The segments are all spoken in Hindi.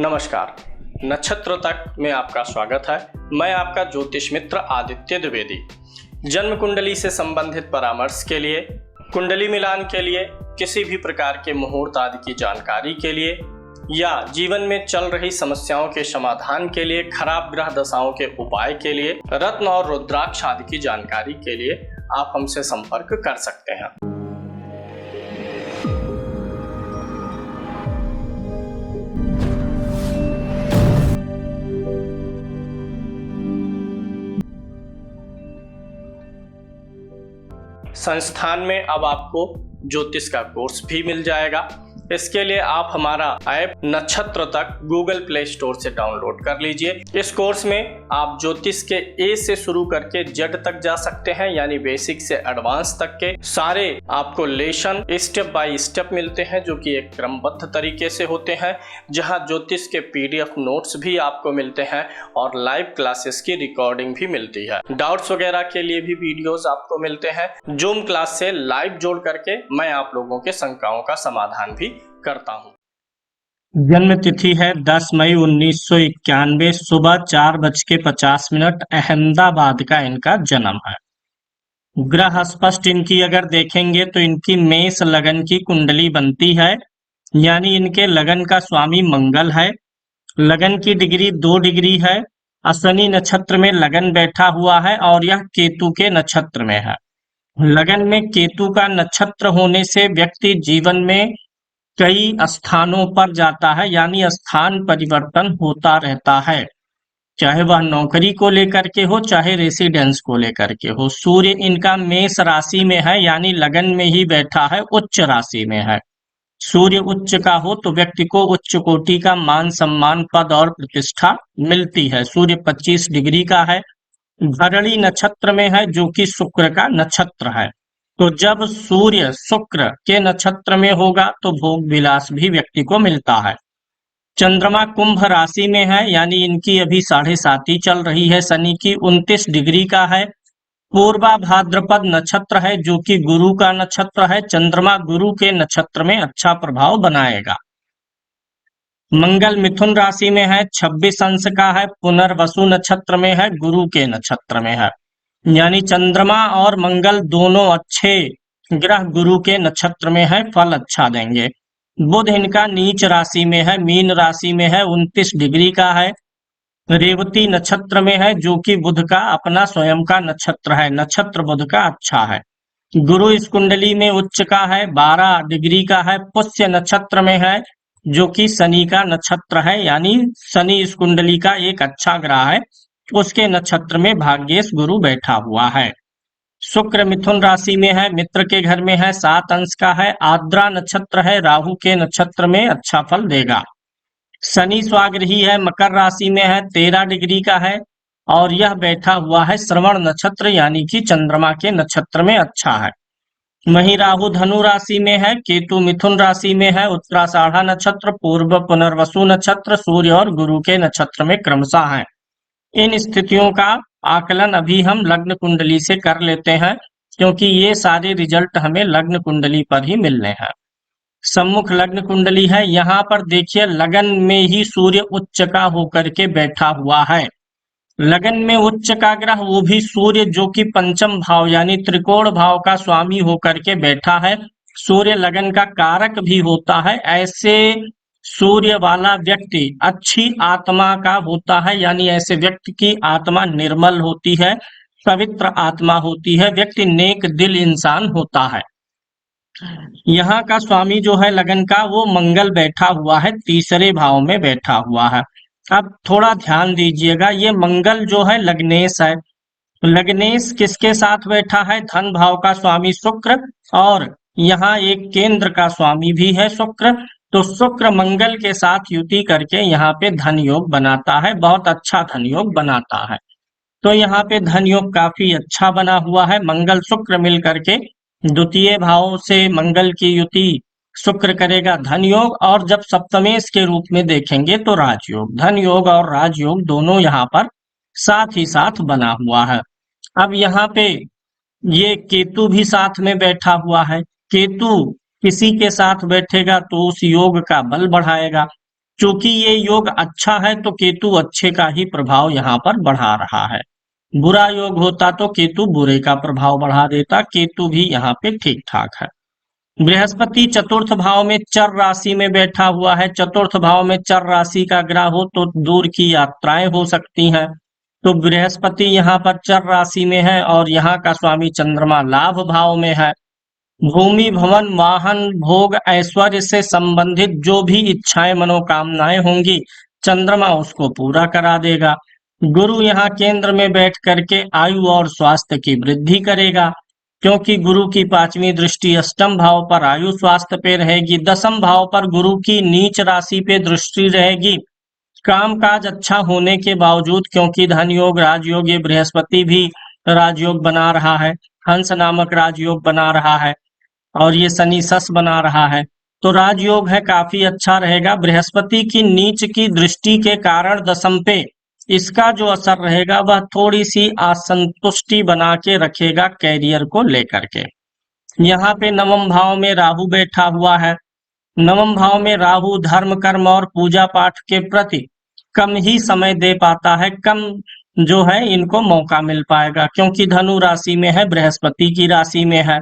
नमस्कार। नक्षत्र तक में आपका स्वागत है। मैं आपका ज्योतिष मित्र आदित्य द्विवेदी। जन्म कुंडली से संबंधित परामर्श के लिए, कुंडली मिलान के लिए, किसी भी प्रकार के मुहूर्त आदि की जानकारी के लिए या जीवन में चल रही समस्याओं के समाधान के लिए, खराब ग्रह दशाओं के उपाय के लिए, रत्न और रुद्राक्ष आदि की जानकारी के लिए आप हमसे संपर्क कर सकते हैं। संस्थान में अब आपको ज्योतिष का कोर्स भी मिल जाएगा। इसके लिए आप हमारा ऐप नक्षत्र तक गूगल प्ले स्टोर से डाउनलोड कर लीजिए। इस कोर्स में आप ज्योतिष के ए से शुरू करके जेड तक जा सकते हैं, यानी बेसिक से एडवांस तक के सारे आपको लेसन स्टेप बाय स्टेप मिलते हैं, जो कि एक क्रमबद्ध तरीके से होते हैं, जहां ज्योतिष के पीडीएफ नोट्स भी आपको मिलते हैं और लाइव क्लासेस की रिकॉर्डिंग भी मिलती है। डाउट्स वगैरह के लिए भी वीडियोस आपको मिलते हैं। जूम क्लास से लाइव जोड़ करके मैं आप लोगों के शंकाओं का समाधान भी करता हूं। जन्म तिथि है 10 मई 1991, सुबह 4:50 अहमदाबाद का इनका जन्म है। ग्रह स्पष्ट इनकी अगर देखेंगे तो इनकी मेष लगन की कुंडली बनती है, यानी इनके लगन का स्वामी मंगल है। लगन की डिग्री 2 डिग्री है। अश्विनी नक्षत्र में लगन बैठा हुआ है और यह केतु के नक्षत्र में है। लगन में केतु का नक्षत्र होने से व्यक्ति जीवन में कई स्थानों पर जाता है, यानी स्थान परिवर्तन होता रहता है, चाहे वह नौकरी को लेकर के हो, चाहे रेसिडेंस को लेकर के हो। सूर्य इनका मेष राशि में है, यानी लगन में ही बैठा है, उच्च राशि में है। सूर्य उच्च का हो तो व्यक्ति को उच्च कोटि का मान सम्मान, पद और प्रतिष्ठा मिलती है। सूर्य 25 डिग्री का है, भरणी नक्षत्र में है, जो कि शुक्र का नक्षत्र है। तो जब सूर्य शुक्र के नक्षत्र में होगा तो भोग विलास भी व्यक्ति को मिलता है। चंद्रमा कुंभ राशि में है, यानी इनकी अभी 7.5 चल रही है। शनि की 29 डिग्री का है। पूर्वा भाद्रपद नक्षत्र है, जो कि गुरु का नक्षत्र है। चंद्रमा गुरु के नक्षत्र में अच्छा प्रभाव बनाएगा। मंगल मिथुन राशि में है, 26 अंश का है। पुनर्वसु नक्षत्र में है, गुरु के नक्षत्र में है, यानी चंद्रमा और मंगल दोनों अच्छे ग्रह गुरु के नक्षत्र में है, फल अच्छा देंगे। बुध इनका नीच राशि में है, मीन राशि में है, 29 डिग्री का है। रेवती नक्षत्र में है, जो कि बुध का अपना स्वयं का नक्षत्र है। नक्षत्र बुध का अच्छा है। गुरु इस कुंडली में उच्च का है, 12 डिग्री का है। पुष्य नक्षत्र में है, जो कि शनि का नक्षत्र है, यानी शनि इस कुंडली का एक अच्छा ग्रह है। उसके नक्षत्र में भाग्येश गुरु बैठा हुआ है। शुक्र मिथुन राशि में है, मित्र के घर में है, 7 अंश का है। आर्द्रा नक्षत्र है, राहु के नक्षत्र में अच्छा फल देगा। शनि स्वाग्रही है, मकर राशि में है, 13 डिग्री का है और यह बैठा हुआ है श्रवण नक्षत्र, यानी कि चंद्रमा के नक्षत्र में अच्छा है। वहीं राहु धनु राशि में है, केतु मिथुन राशि में है। उत्तराषाढ़ा नक्षत्र, पूर्व पुनर्वसु नक्षत्र सूर्य और गुरु के नक्षत्र में क्रमशः है। इन स्थितियों का आकलन अभी हम लग्न कुंडली से कर लेते हैं, क्योंकि ये सारे रिजल्ट हमें लग्न कुंडली पर ही मिलने हैं। सम्मुख लग्न कुंडली है। यहाँ पर देखिए, लगन में ही सूर्य उच्च का होकर के बैठा हुआ है। लगन में उच्च का ग्रह, वो भी सूर्य, जो कि पंचम भाव यानी त्रिकोण भाव का स्वामी होकर के बैठा है। सूर्य लगन का कारक भी होता है। ऐसे सूर्य वाला व्यक्ति अच्छी आत्मा का होता है, यानी ऐसे व्यक्ति की आत्मा निर्मल होती है, पवित्र आत्मा होती है, व्यक्ति नेक दिल इंसान होता है। यहाँ का स्वामी जो है लगन का, वो मंगल बैठा हुआ है, तीसरे भाव में बैठा हुआ है। अब थोड़ा ध्यान दीजिएगा, ये मंगल जो है लग्नेश है। लग्नेश किसके साथ बैठा है? धन भाव का स्वामी शुक्र, और यहाँ एक केंद्र का स्वामी भी है शुक्र। तो शुक्र मंगल के साथ युति करके यहाँ पे धन योग बनाता है, बहुत अच्छा धन योग बनाता है। तो यहाँ पे धन योग काफी अच्छा बना हुआ है। मंगल शुक्र मिल करके द्वितीय भाव से मंगल की युति शुक्र करेगा धन योग, और जब सप्तमेश के रूप में देखेंगे तो राजयोग। धन योग और राजयोग दोनों यहाँ पर साथ ही साथ बना हुआ है। अब यहाँ पे ये केतु भी साथ में बैठा हुआ है। केतु किसी के साथ बैठेगा तो उस योग का बल बढ़ाएगा। चूंकि ये योग अच्छा है तो केतु अच्छे का ही प्रभाव यहाँ पर बढ़ा रहा है। बुरा योग होता तो केतु बुरे का प्रभाव बढ़ा देता, केतु भी यहाँ पे ठीक ठाक है। बृहस्पति चतुर्थ भाव में चर राशि में बैठा हुआ है। चतुर्थ भाव में चर राशि का ग्रह हो तो दूर की यात्राएं हो सकती हैं। तो बृहस्पति यहाँ पर चर राशि में है और यहाँ का स्वामी चंद्रमा लाभ भाव में है। भूमि भवन वाहन भोग ऐश्वर्य से संबंधित जो भी इच्छाएं मनोकामनाएं होंगी चंद्रमा उसको पूरा करा देगा। गुरु यहाँ केंद्र में बैठ करके आयु और स्वास्थ्य की वृद्धि करेगा, क्योंकि गुरु की 5वीं दृष्टि अष्टम भाव पर आयु स्वास्थ्य पे रहेगी। 10वीं भाव पर गुरु की नीच राशि पे दृष्टि रहेगी। कामकाज अच्छा होने के बावजूद, क्योंकि धन योग राजयोग ये बृहस्पति भी राजयोग बना रहा है, हंस नामक राजयोग बना रहा है और ये शनि सस बना रहा है, तो राजयोग है काफी अच्छा रहेगा। बृहस्पति की नीच की दृष्टि के कारण दशम पे इसका जो असर रहेगा वह थोड़ी सी असंतुष्टि बना के रखेगा कैरियर को लेकर के। यहाँ पे नवम भाव में राहु बैठा हुआ है। नवम भाव में राहु धर्म कर्म और पूजा पाठ के प्रति कम ही समय दे पाता है, कम जो है इनको मौका मिल पाएगा, क्योंकि धनु राशि में है, बृहस्पति की राशि में है।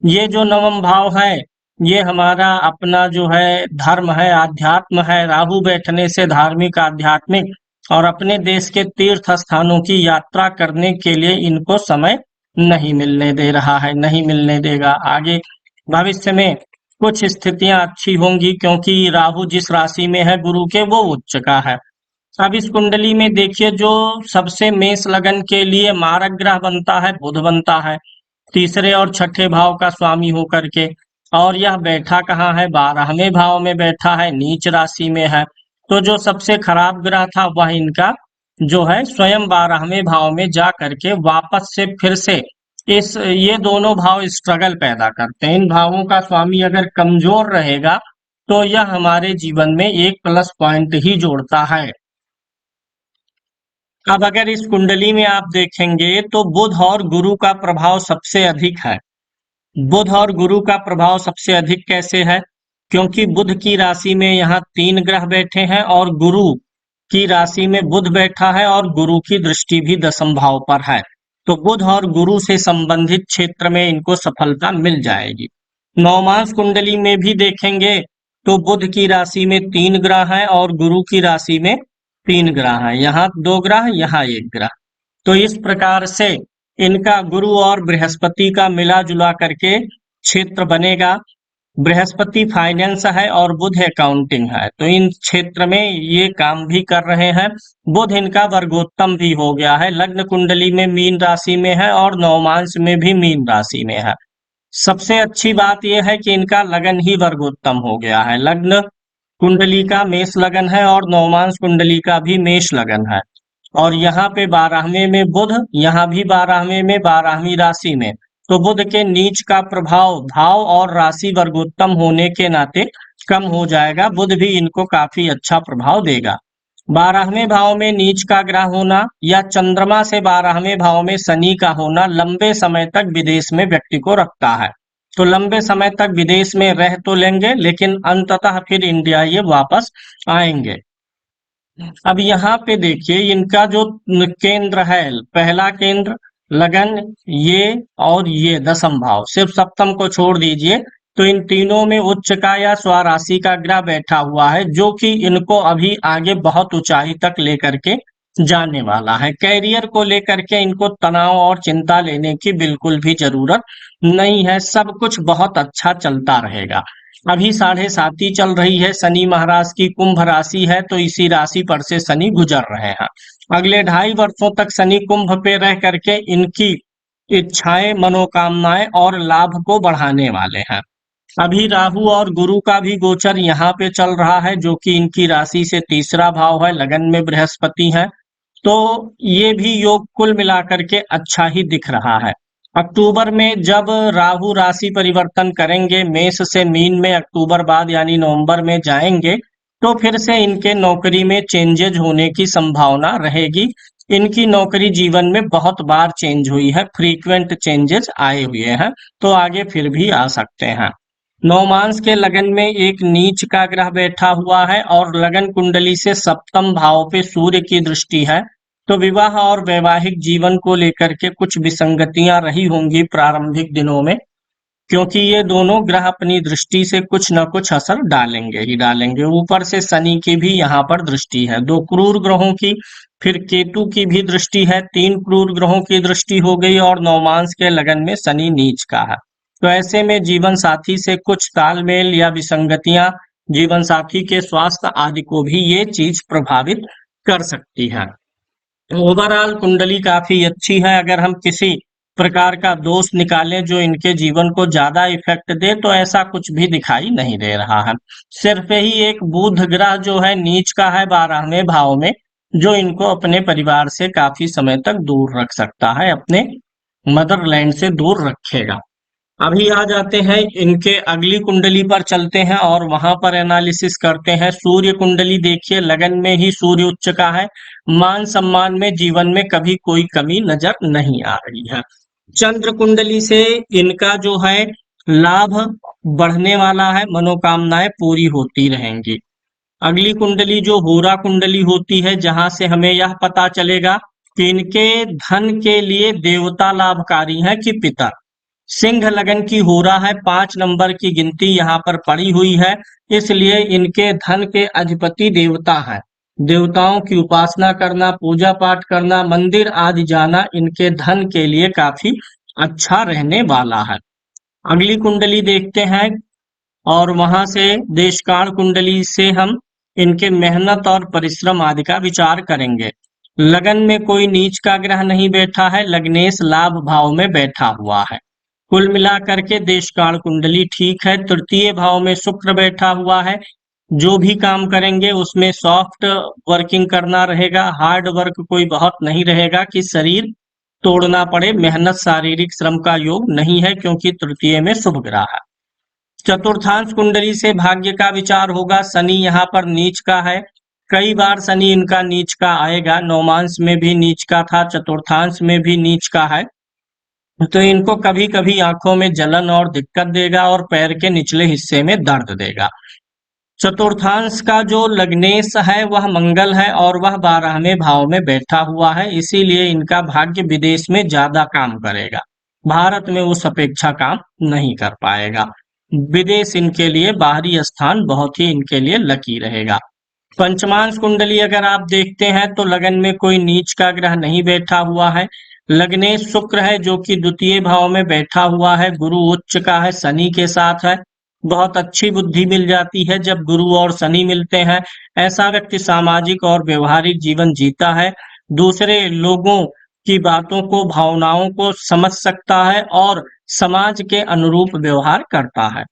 ये जो नवम भाव है ये हमारा अपना जो है धर्म है, आध्यात्म है। राहु बैठने से धार्मिक आध्यात्मिक और अपने देश के तीर्थ स्थानों की यात्रा करने के लिए इनको समय नहीं मिलने दे रहा है, नहीं मिलने देगा। आगे भविष्य में कुछ स्थितियां अच्छी होंगी, क्योंकि राहु जिस राशि में है गुरु के वो उच्च का है। अब इस कुंडली में देखिए जो सबसे मेष लगन के लिए मारक ग्रह बनता है बुध बनता है, तीसरे और छठे भाव का स्वामी होकर के, और यह बैठा कहाँ है, 12वें भाव में बैठा है, नीच राशि में है। तो जो सबसे खराब ग्रह था वह इनका जो है स्वयं 12वें भाव में जा करके वापस से फिर से ये दोनों भाव स्ट्रगल पैदा करते हैं। इन भावों का स्वामी अगर कमजोर रहेगा तो यह हमारे जीवन में एक प्लस पॉइंट ही जोड़ता है। अब अगर इस कुंडली में आप देखेंगे तो बुध और गुरु का प्रभाव सबसे अधिक है। बुध और गुरु का प्रभाव सबसे अधिक कैसे है, क्योंकि बुध की राशि में यहाँ 3 ग्रह बैठे हैं और गुरु की राशि में बुध बैठा है और गुरु की दृष्टि भी 10वें भाव पर है। तो बुध और गुरु से संबंधित क्षेत्र में इनको सफलता मिल जाएगी। नवमांश कुंडली में भी देखेंगे तो बुध की राशि में 3 ग्रह हैं और गुरु की राशि में 3 ग्रह हैं, यहाँ 2 ग्रह, यहाँ 1 ग्रह। तो इस प्रकार से इनका गुरु और बृहस्पति का मिला जुला करके क्षेत्र बनेगा। बृहस्पति फाइनेंस है और बुध अकाउंटिंग है, तो इन क्षेत्र में ये काम भी कर रहे हैं। बुध इनका वर्गोत्तम भी हो गया है, लग्न कुंडली में मीन राशि में है और नवमांश में भी मीन राशि में है। सबसे अच्छी बात यह है कि इनका लगन ही वर्गोत्तम हो गया है। लग्न कुंडली का मेष लगन है और नवमांश कुंडली का भी मेष लगन है, और यहाँ पे 12वें में बुध, यहाँ भी 12वें में 12वीं राशि में, तो बुध के नीच का प्रभाव भाव और राशि वर्गोत्तम होने के नाते कम हो जाएगा। बुध भी इनको काफी अच्छा प्रभाव देगा। 12वें भाव में नीच का ग्रह होना या चंद्रमा से 12वें भाव में शनि का होना लंबे समय तक विदेश में व्यक्ति को रखता है। तो लंबे समय तक विदेश में रह तो लेंगे, लेकिन अंततः फिर इंडिया ये वापस आएंगे। अब यहाँ पे देखिए इनका जो केंद्र है, पहला केंद्र लगन ये और ये 10वां भाव, सिर्फ सप्तम को छोड़ दीजिए, तो इन तीनों में उच्च का या स्वराशि का ग्रह बैठा हुआ है, जो कि इनको अभी आगे बहुत ऊंचाई तक लेकर के जाने वाला है। कैरियर को लेकर के इनको तनाव और चिंता लेने की बिल्कुल भी जरूरत नहीं है, सब कुछ बहुत अच्छा चलता रहेगा। अभी 7.5 चल रही है, शनि महाराज की कुंभ राशि है, तो इसी राशि पर से शनि गुजर रहे हैं। अगले 2.5 वर्षों तक शनि कुंभ पे रह करके इनकी इच्छाएं मनोकामनाएं और लाभ को बढ़ाने वाले हैं। अभी राहु और गुरु का भी गोचर यहाँ पे चल रहा है, जो कि इनकी राशि से तीसरा भाव है, लगन में बृहस्पति है, तो ये भी योग कुल मिलाकर के अच्छा ही दिख रहा है। अक्टूबर में जब राहु राशि परिवर्तन करेंगे मेष से मीन में, अक्टूबर बाद यानी नवंबर में जाएंगे, तो फिर से इनके नौकरी में चेंजेज होने की संभावना रहेगी। इनकी नौकरी जीवन में बहुत बार चेंज हुई है, फ्रीक्वेंट चेंजेस आए हुए हैं, तो आगे फिर भी आ सकते हैं। नवमांस के लगन में एक नीच का ग्रह बैठा हुआ है और लगन कुंडली से सप्तम भाव पे सूर्य की दृष्टि है, तो विवाह और वैवाहिक जीवन को लेकर के कुछ विसंगतियां रही होंगी प्रारंभिक दिनों में, क्योंकि ये दोनों ग्रह अपनी दृष्टि से कुछ न कुछ असर डालेंगे ही डालेंगे। ऊपर से शनि की भी यहाँ पर दृष्टि है, 2 क्रूर ग्रहों की, फिर केतु की भी दृष्टि है, 3 क्रूर ग्रहों की दृष्टि हो गई और नवमांस के लगन में शनि नीच का है। तो ऐसे में जीवन साथी से कुछ तालमेल या विसंगतियां, जीवन साथी के स्वास्थ्य आदि को भी ये चीज प्रभावित कर सकती है। ओवरऑल कुंडली काफी अच्छी है। अगर हम किसी प्रकार का दोष निकालें जो इनके जीवन को ज्यादा इफेक्ट दे, तो ऐसा कुछ भी दिखाई नहीं दे रहा है। सिर्फ ही एक बुध ग्रह जो है नीच का है 12वें भाव में, जो इनको अपने परिवार से काफी समय तक दूर रख सकता है, अपने मदरलैंड से दूर रखेगा। अभी आ जाते हैं इनके अगली कुंडली पर चलते हैं और वहां पर एनालिसिस करते हैं। सूर्य कुंडली देखिए, लगन में ही सूर्य उच्च का है। मान सम्मान में जीवन में कभी कोई कमी नजर नहीं आ रही है। चंद्र कुंडली से इनका जो है लाभ बढ़ने वाला है, मनोकामनाएं पूरी होती रहेंगी। अगली कुंडली जो होरा कुंडली होती है, जहां से हमें यह पता चलेगा कि इनके धन के लिए देवता लाभकारी है कि पितर। सिंह लगन की होरा है, 5 नंबर की गिनती यहाँ पर पड़ी हुई है, इसलिए इनके धन के अधिपति देवता है। देवताओं की उपासना करना, पूजा पाठ करना, मंदिर आदि जाना इनके धन के लिए काफी अच्छा रहने वाला है। अगली कुंडली देखते हैं और वहां से देशकाल कुंडली से हम इनके मेहनत और परिश्रम आदि का विचार करेंगे। लगन में कोई नीच का ग्रह नहीं बैठा है, लग्नेश लाभ भाव में बैठा हुआ है। कुल मिलाकर के देशकाल कुंडली ठीक है। तृतीय भाव में शुक्र बैठा हुआ है, जो भी काम करेंगे उसमें सॉफ्ट वर्किंग करना रहेगा, हार्ड वर्क कोई बहुत नहीं रहेगा कि शरीर तोड़ना पड़े। मेहनत शारीरिक श्रम का योग नहीं है, क्योंकि तृतीय में शुभ ग्रह है। चतुर्थांश कुंडली से भाग्य का विचार होगा। शनि यहाँ पर नीच का है, कई बार शनि इनका नीच का आएगा। नवमांश में भी नीच का था, चतुर्थांश में भी नीच का है, तो इनको कभी कभी आंखों में जलन और दिक्कत देगा और पैर के निचले हिस्से में दर्द देगा। चतुर्थांश का जो लग्नेश है वह मंगल है और वह 12वें भाव में बैठा हुआ है, इसीलिए इनका भाग्य विदेश में ज्यादा काम करेगा, भारत में उस अपेक्षा काम नहीं कर पाएगा। विदेश इनके लिए बाहरी स्थान बहुत ही इनके लिए लकी रहेगा। पंचमांश कुंडली अगर आप देखते हैं तो लगन में कोई नीच का ग्रह नहीं बैठा हुआ है। लग्नेश शुक्र है जो कि द्वितीय भाव में बैठा हुआ है, गुरु उच्च का है, शनि के साथ है। बहुत अच्छी बुद्धि मिल जाती है जब गुरु और शनि मिलते हैं। ऐसा व्यक्ति सामाजिक और व्यवहारिक जीवन जीता है, दूसरे लोगों की बातों को, भावनाओं को समझ सकता है और समाज के अनुरूप व्यवहार करता है।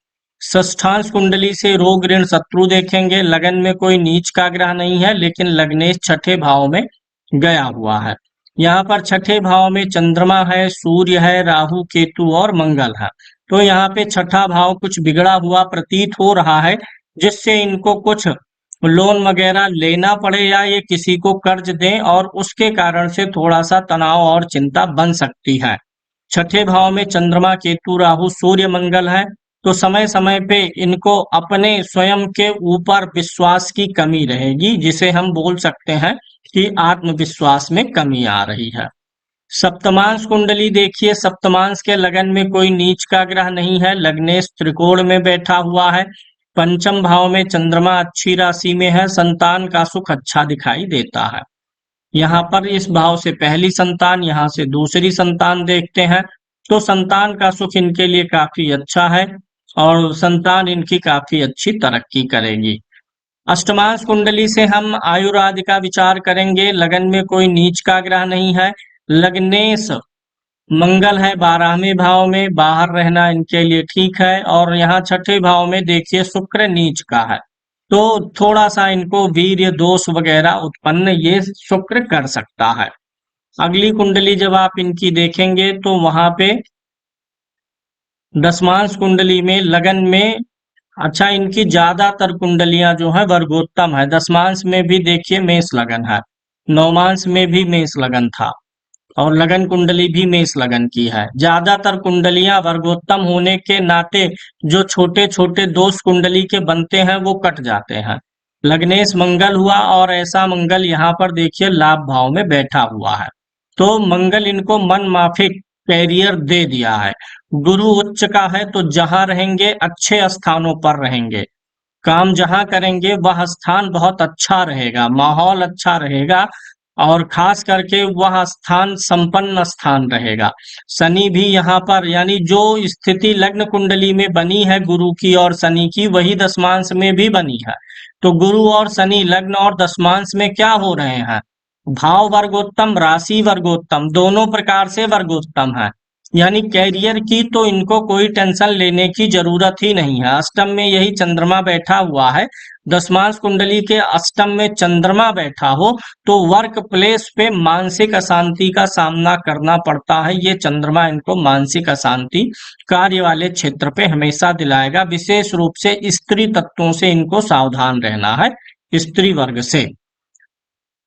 षष्ठांश कुंडली से रोग ऋण शत्रु देखेंगे। लगन में कोई नीच का ग्रह नहीं है, लेकिन लग्नेश छठे भाव में गया हुआ है। यहाँ पर छठे भाव में चंद्रमा है, सूर्य है, राहु केतु और मंगल है। तो यहाँ पे छठा भाव कुछ बिगड़ा हुआ प्रतीत हो रहा है, जिससे इनको कुछ लोन वगैरह लेना पड़े या ये किसी को कर्ज दें और उसके कारण से थोड़ा सा तनाव और चिंता बन सकती है। छठे भाव में चंद्रमा केतु राहु सूर्य मंगल है, तो समय समय पे इनको अपने स्वयं के ऊपर विश्वास की कमी रहेगी, जिसे हम बोल सकते हैं कि आत्मविश्वास में कमी आ रही है। सप्तमांश कुंडली देखिए, सप्तमांश के लगन में कोई नीच का ग्रह नहीं है, लग्नेश त्रिकोण में बैठा हुआ है। पंचम भाव में चंद्रमा अच्छी राशि में है, संतान का सुख अच्छा दिखाई देता है। यहाँ पर इस भाव से पहली संतान, यहाँ से दूसरी संतान देखते हैं, तो संतान का सुख इनके लिए काफी अच्छा है और संतान इनकी काफी अच्छी तरक्की करेगी। अष्टमांश कुंडली से हम आयुरादि का विचार करेंगे। लगन में कोई नीच का ग्रह नहीं है, लग्नेश मंगल है 12वें भाव में, बाहर रहना इनके लिए ठीक है। और यहाँ छठे भाव में देखिए शुक्र नीच का है, तो थोड़ा सा इनको वीर्य दोष वगैरह उत्पन्न ये शुक्र कर सकता है। अगली कुंडली जब आप इनकी देखेंगे तो वहां पे दसमांश कुंडली में लगन में अच्छा, इनकी ज्यादातर कुंडलियां जो है वर्गोत्तम है। दसमांश में भी देखिए मेष लगन है, नवमांश में भी मेष लगन था और लगन कुंडली भी मेष लगन की है। ज्यादातर कुंडलियां वर्गोत्तम होने के नाते जो छोटे छोटे दोष कुंडली के बनते हैं वो कट जाते हैं। लग्नेश मंगल हुआ और ऐसा मंगल यहाँ पर देखिए लाभ भाव में बैठा हुआ है, तो मंगल इनको मन माफिक कैरियर दे दिया है। गुरु उच्च का है तो जहां रहेंगे अच्छे स्थानों पर रहेंगे, काम जहां करेंगे वह स्थान बहुत अच्छा रहेगा, माहौल अच्छा रहेगा और खास करके वह स्थान संपन्न स्थान रहेगा। शनि भी यहाँ पर यानी जो स्थिति लग्न कुंडली में बनी है गुरु की और शनि की वही दशमांश में भी बनी है। तो गुरु और शनि लग्न और दशमांश में क्या हो रहे हैं, भाव वर्गोत्तम राशि वर्गोत्तम दोनों प्रकार से वर्गोत्तम है। यानी कैरियर की तो इनको कोई टेंशन लेने की जरूरत ही नहीं है। अष्टम में यही चंद्रमा बैठा हुआ है, दशमांश कुंडली के अष्टम में चंद्रमा बैठा हो तो वर्क प्लेस पे मानसिक अशांति का सामना करना पड़ता है। ये चंद्रमा इनको मानसिक अशांति कार्य वाले क्षेत्र पे हमेशा दिलाएगा। विशेष रूप से स्त्री तत्वों से इनको सावधान रहना है, स्त्री वर्ग से।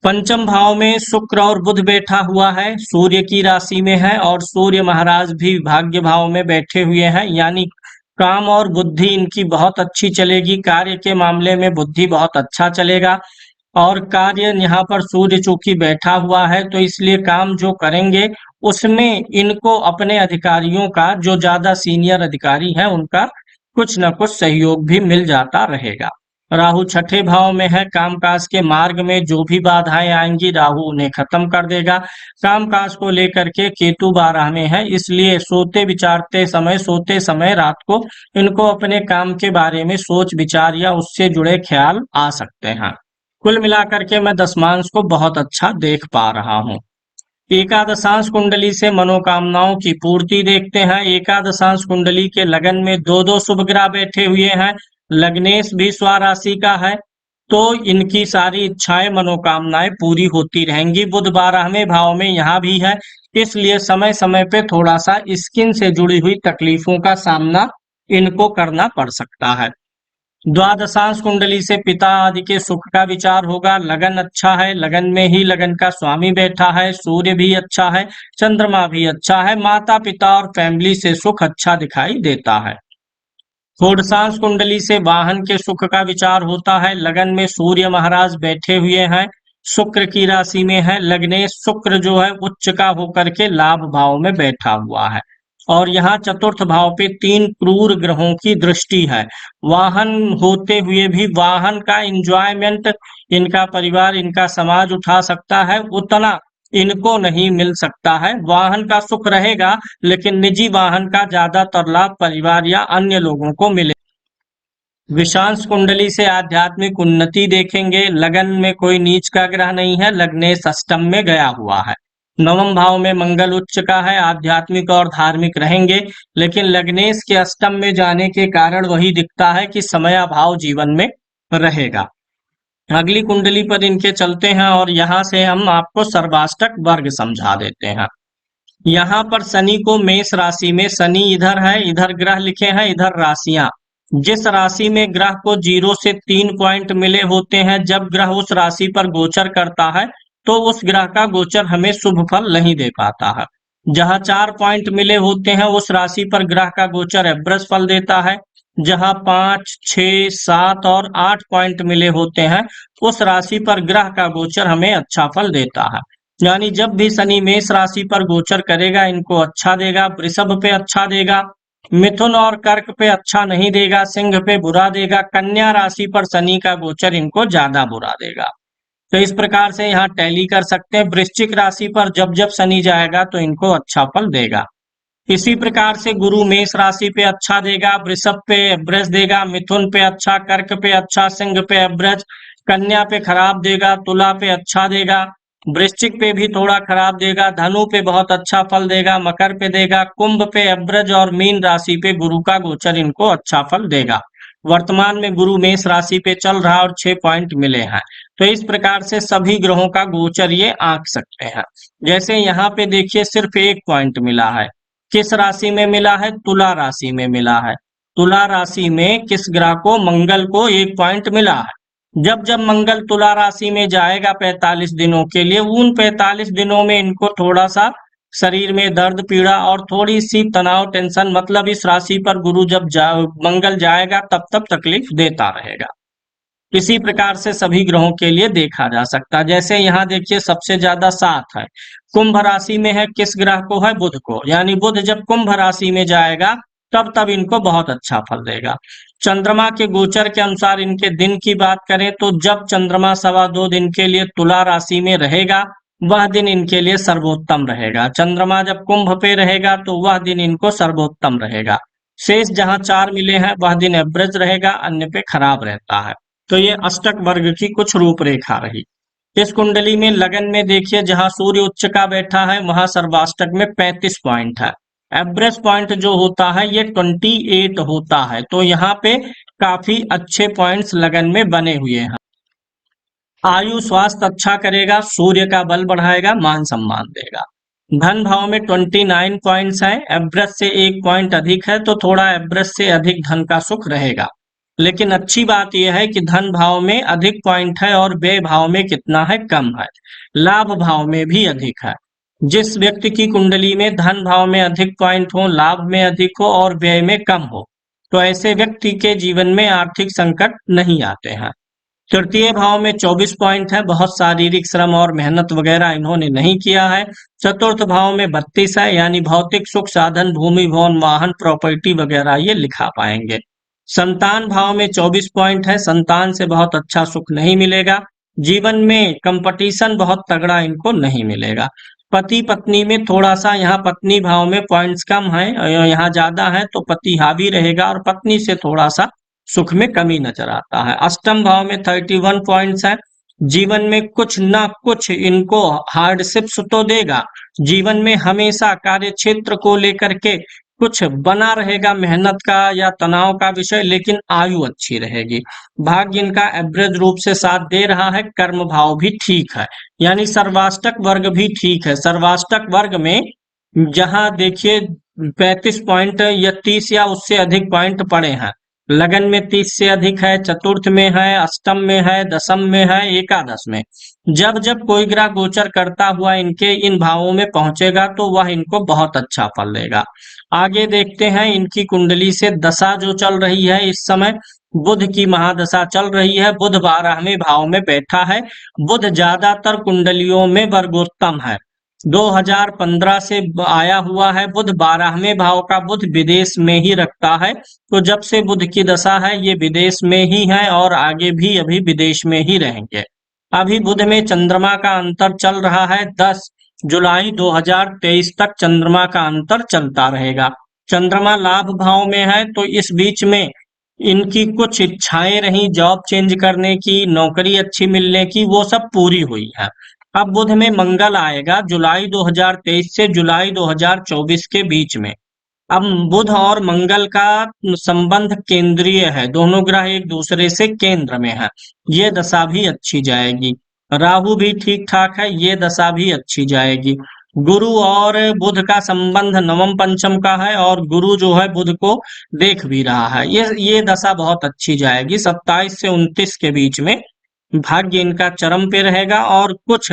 पंचम भाव में शुक्र और बुध बैठा हुआ है, सूर्य की राशि में है और सूर्य महाराज भी भाग्य भाव में बैठे हुए हैं। यानी काम और बुद्धि इनकी बहुत अच्छी चलेगी, कार्य के मामले में बुद्धि बहुत अच्छा चलेगा। और कार्य यहाँ पर सूर्य चूंकि बैठा हुआ है तो इसलिए काम जो करेंगे उसमें इनको अपने अधिकारियों का, जो ज्यादा सीनियर अधिकारी हैं उनका कुछ न कुछ सहयोग भी मिल जाता रहेगा। राहु छठे भाव में है, कामकाज के मार्ग में जो भी बाधाएं आएंगी राहु उन्हें खत्म कर देगा। कामकाज को लेकर के केतु 12 में है, इसलिए सोते समय रात को इनको अपने काम के बारे में सोच विचार या उससे जुड़े ख्याल आ सकते हैं। कुल मिलाकर के मैं दशमांश को बहुत अच्छा देख पा रहा हूँ। एकादशांश कुंडली से मनोकामनाओं की पूर्ति देखते हैं। एकादशांश कुंडली के लगन में दो दो शुभ ग्रह बैठे हुए हैं, लग्नेश भी स्वराशि का है, तो इनकी सारी इच्छाएं मनोकामनाएं पूरी होती रहेंगी। बुध 12वें भाव में यहाँ भी है, इसलिए समय समय पे थोड़ा सा स्किन से जुड़ी हुई तकलीफों का सामना इनको करना पड़ सकता है। द्वादशांश कुंडली से पिता आदि के सुख का विचार होगा। लगन अच्छा है, लगन में ही लगन का स्वामी बैठा है, सूर्य भी अच्छा है, चंद्रमा भी अच्छा है, माता पिता और फैमिली से सुख अच्छा दिखाई देता है। षोडशांश कुंडली से वाहन के सुख का विचार होता है। लगन में सूर्य महाराज बैठे हुए हैं, शुक्र की राशि में है, लग्नेश शुक्र जो है उच्च का होकर के लाभ भाव में बैठा हुआ है और यहाँ चतुर्थ भाव पे 3 क्रूर ग्रहों की दृष्टि है। वाहन होते हुए भी वाहन का एंजॉयमेंट इनका परिवार, इनका समाज उठा सकता है, उतना इनको नहीं मिल सकता है। वाहन का सुख रहेगा लेकिन निजी वाहन का ज्यादातर लाभ परिवार या अन्य लोगों को मिले। विषांश कुंडली से आध्यात्मिक उन्नति देखेंगे। लगन में कोई नीच का ग्रह नहीं है, लग्नेश अष्टम में गया हुआ है। नवम भाव में मंगल उच्च का है, आध्यात्मिक और धार्मिक रहेंगे, लेकिन लग्नेश के अष्टम में जाने के कारण वही दिखता है कि समयाभाव जीवन में रहेगा। अगली कुंडली पर इनके चलते हैं और यहाँ से हम आपको सर्वाष्टक वर्ग समझा देते हैं। यहाँ पर शनि को मेष राशि में, शनि इधर है, इधर ग्रह लिखे हैं, इधर राशियां। जिस राशि में ग्रह को 0 से 3 पॉइंट मिले होते हैं, जब ग्रह उस राशि पर गोचर करता है तो उस ग्रह का गोचर हमें शुभ फल नहीं दे पाता है। जहां 4 पॉइंट मिले होते हैं उस राशि पर ग्रह का गोचर एवरेज फल देता है। जहां 5, 6, 7 और 8 पॉइंट मिले होते हैं उस राशि पर ग्रह का गोचर हमें अच्छा फल देता है। यानी जब भी शनि मेष राशि पर गोचर करेगा इनको अच्छा देगा, वृषभ पे अच्छा देगा, मिथुन और कर्क पे अच्छा नहीं देगा, सिंह पे बुरा देगा, कन्या राशि पर शनि का गोचर इनको ज्यादा बुरा देगा। तो इस प्रकार से यहाँ टैली कर सकते हैं। वृश्चिक राशि पर जब जब शनि जाएगा तो इनको अच्छा फल देगा। इसी प्रकार से गुरु मेष राशि पे अच्छा देगा, वृषभ पे एवरेज देगा, मिथुन पे अच्छा, कर्क पे अच्छा, सिंह पे एवरेज, कन्या पे खराब देगा, तुला पे अच्छा देगा, वृश्चिक पे भी थोड़ा खराब देगा, धनु पे बहुत अच्छा फल देगा, मकर पे देगा, कुंभ पे एवरेज और मीन राशि पे गुरु का गोचर इनको अच्छा फल देगा। वर्तमान में गुरु मेष राशि पे चल रहा और 6 पॉइंट मिले हैं। तो इस प्रकार से सभी ग्रहों का गोचर ये आंक सकते हैं। जैसे यहाँ पे देखिए सिर्फ 1 पॉइंट मिला है, किस राशि में मिला है, तुला राशि में मिला है। तुला राशि में किस ग्रह को, मंगल को 1 पॉइंट मिला है। जब जब मंगल तुला राशि में जाएगा 45 दिनों के लिए, उन 45 दिनों में इनको थोड़ा सा शरीर में दर्द पीड़ा और थोड़ी सी तनाव टेंशन, मतलब इस राशि पर गुरु जब मंगल जाएगा तब तक तकलीफ देता रहेगा। इसी प्रकार से सभी ग्रहों के लिए देखा जा सकता है। जैसे यहाँ देखिए सबसे ज्यादा साथ है, कुंभ राशि में है, किस ग्रह को है? बुध को। यानी बुध जब कुंभ राशि में जाएगा तब इनको बहुत अच्छा फल देगा। चंद्रमा के गोचर के अनुसार इनके दिन की बात करें तो जब चंद्रमा 2.25 दिन के लिए तुला राशि में रहेगा वह दिन इनके लिए सर्वोत्तम रहेगा। चंद्रमा जब कुंभ पे रहेगा तो वह दिन इनको सर्वोत्तम रहेगा। शेष जहां 4 मिले हैं वह दिन एवरेज रहेगा, अन्य पे खराब रहता है। तो ये अष्टक वर्ग की कुछ रूपरेखा रही। इस कुंडली में लगन में देखिए जहां सूर्य उच्च का बैठा है वहां सर्वाष्टक में 35 पॉइंट है। एवरेज पॉइंट जो होता है ये 28 होता है। तो यहाँ पे काफी अच्छे पॉइंट्स लगन में बने हुए हैं। आयु स्वास्थ्य अच्छा करेगा, सूर्य का बल बढ़ाएगा, मान सम्मान देगा। धन भाव में 29 पॉइंट्स हैं, एवरेज से 1 पॉइंट अधिक है, तो थोड़ा एवरेज से अधिक धन का सुख रहेगा। लेकिन अच्छी बात यह है कि धन भाव में अधिक पॉइंट है और व्यय भाव में कितना है? कम है। लाभ भाव में भी अधिक है। जिस व्यक्ति की कुंडली में धन भाव में अधिक पॉइंट हो, लाभ में अधिक हो और व्यय में कम हो, तो ऐसे व्यक्ति के जीवन में आर्थिक संकट नहीं आते हैं। तृतीय भाव में 24 पॉइंट है, बहुत शारीरिक श्रम और मेहनत वगैरह इन्होंने नहीं किया है। चतुर्थ भाव में 32 है, यानी भौतिक सुख साधन, भूमि भवन, वाहन, प्रॉपर्टी वगैरह ये लिखा पाएंगे। संतान भाव में 24 पॉइंट है, संतान से बहुत अच्छा सुख नहीं मिलेगा। जीवन में कंपटीशन बहुत तगड़ा इनको नहीं मिलेगा। पति पत्नी में थोड़ा सा, यहाँ पत्नी भाव में पॉइंट्स कम है, यहाँ ज्यादा है, तो पति हावी रहेगा और पत्नी से थोड़ा सा सुख में कमी नजर आता है। अष्टम भाव में 31 पॉइंट्स है। जीवन में कुछ ना कुछ इनको हार्डशिप्स तो देगा, जीवन में हमेशा कार्य क्षेत्र को लेकर के कुछ बना रहेगा, मेहनत का या तनाव का विषय, लेकिन आयु अच्छी रहेगी। भाग्य इनका एवरेज रूप से साथ दे रहा है। कर्म भाव भी ठीक है, यानी सर्वाष्टक वर्ग भी ठीक है। सर्वाष्टक वर्ग में जहां देखिए 35 पॉइंट या 30 या उससे अधिक पॉइंट पड़े हैं। लगन में 30 से अधिक है, चतुर्थ में है, अष्टम में है, दशम में है, एकादश में। जब जब कोई ग्रह गोचर करता हुआ इनके इन भावों में पहुंचेगा तो वह इनको बहुत अच्छा फल देगा। आगे देखते हैं इनकी कुंडली से दशा जो चल रही है इस समय, बुध की महादशा चल रही है। बुध 12वें भाव में बैठा है। बुध ज्यादातर कुंडलियों में वर्गोत्तम है। 2015 से आया हुआ है बुध। 12वें भाव का बुध विदेश में ही रखता है, तो जब से बुध की दशा है ये विदेश में ही है और आगे भी अभी विदेश में ही रहेंगे। अभी बुध में चंद्रमा का अंतर चल रहा है, 10 जुलाई 2023 तक चंद्रमा का अंतर चलता रहेगा। चंद्रमा लाभ भाव में है, तो इस बीच में इनकी कुछ इच्छाएं रही जॉब चेंज करने की, नौकरी अच्छी मिलने की, वो सब पूरी हुई है। अब बुध में मंगल आएगा जुलाई 2023 से जुलाई 2024 के बीच में। अब बुध और मंगल का संबंध केंद्रीय है, दोनों ग्रह एक दूसरे से केंद्र में है, ये दशा भी अच्छी जाएगी। राहु भी ठीक ठाक है, ये दशा भी अच्छी जाएगी। गुरु और बुध का संबंध नवम पंचम का है और गुरु जो है बुध को देख भी रहा है, ये दशा बहुत अच्छी जाएगी। 27 से 29 के बीच में भाग्य इनका चरम पे रहेगा और कुछ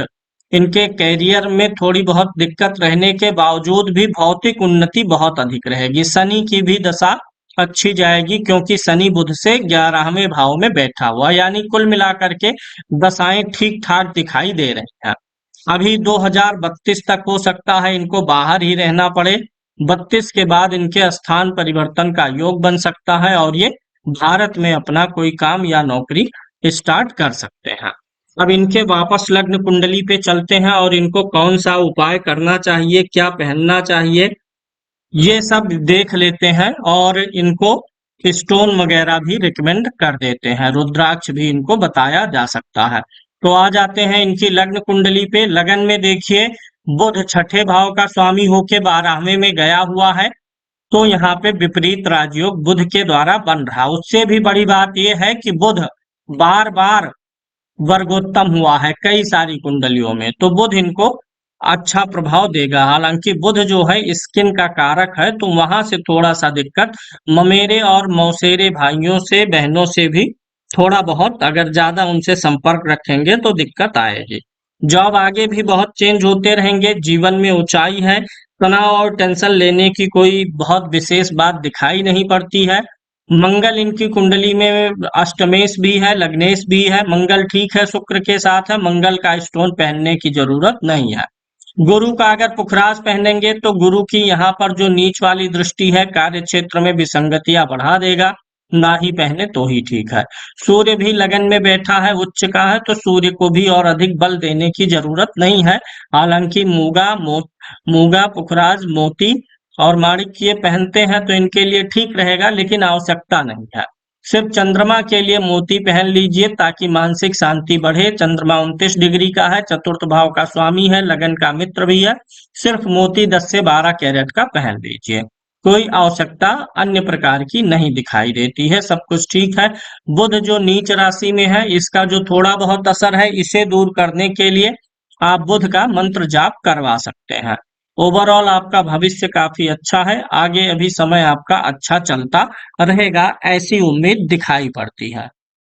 इनके कैरियर में थोड़ी बहुत दिक्कत रहने के बावजूद भी भौतिक उन्नति बहुत अधिक रहेगी। शनि की भी दशा अच्छी जाएगी क्योंकि शनि बुध से 11वें भाव में बैठा हुआ, यानी कुल मिलाकर के दशाएं ठीक ठाक दिखाई दे रही हैं। अभी 2032 तक हो सकता है इनको बाहर ही रहना पड़े। 32 के बाद इनके स्थान परिवर्तन का योग बन सकता है और ये भारत में अपना कोई काम या नौकरी स्टार्ट कर सकते हैं। अब इनके वापस लग्न कुंडली पे चलते हैं और इनको कौन सा उपाय करना चाहिए, क्या पहनना चाहिए, ये सब देख लेते हैं और इनको स्टोन वगैरह भी रिकमेंड कर देते हैं, रुद्राक्ष भी इनको बताया जा सकता है। तो आ जाते हैं इनकी लग्न कुंडली पे। लगन में देखिए बुध छठे भाव का स्वामी होके 12वें में गया हुआ है, तो यहाँ पे विपरीत राजयोग बुध के द्वारा बन रहा। उससे भी बड़ी बात यह है कि बुध बार बार वर्गोत्तम हुआ है कई सारी कुंडलियों में, तो बुध इनको अच्छा प्रभाव देगा। हालांकि बुध जो है स्किन का कारक है, तो वहां से थोड़ा सा दिक्कत ममेरे और मौसेरे भाइयों से बहनों से भी थोड़ा बहुत, अगर ज्यादा उनसे संपर्क रखेंगे तो दिक्कत आएगी। जॉब आगे भी बहुत चेंज होते रहेंगे, जीवन में ऊंचाई है, तनाव और टेंशन लेने की कोई बहुत विशेष बात दिखाई नहीं पड़ती है। मंगल इनकी कुंडली में अष्टमेश भी है, लग्नेश भी है, मंगल ठीक है, शुक्र के साथ है, मंगल का स्टोन पहनने की जरूरत नहीं है। गुरु का अगर पुखराज पहनेंगे तो गुरु की यहाँ पर जो नीच वाली दृष्टि है कार्य क्षेत्र में विसंगतियां बढ़ा देगा, ना ही पहने तो ही ठीक है। सूर्य भी लगन में बैठा है, उच्च का है, तो सूर्य को भी और अधिक बल देने की जरूरत नहीं है। हालांकि मूगा, पुखराज, मोती और माणिक्य पहनते हैं तो इनके लिए ठीक रहेगा, लेकिन आवश्यकता नहीं है। सिर्फ चंद्रमा के लिए मोती पहन लीजिए ताकि मानसिक शांति बढ़े। चंद्रमा 29 डिग्री का है, चतुर्थ भाव का स्वामी है, लगन का मित्र भी है। सिर्फ मोती 10 से 12 कैरेट का पहन लीजिए, कोई आवश्यकता अन्य प्रकार की नहीं दिखाई देती है, सब कुछ ठीक है। बुध जो नीच राशि में है, इसका जो थोड़ा बहुत असर है, इसे दूर करने के लिए आप बुध का मंत्र जाप करवा सकते हैं। ओवरऑल आपका भविष्य काफी अच्छा है, आगे अभी समय आपका अच्छा चलता रहेगा, ऐसी उम्मीद दिखाई पड़ती है।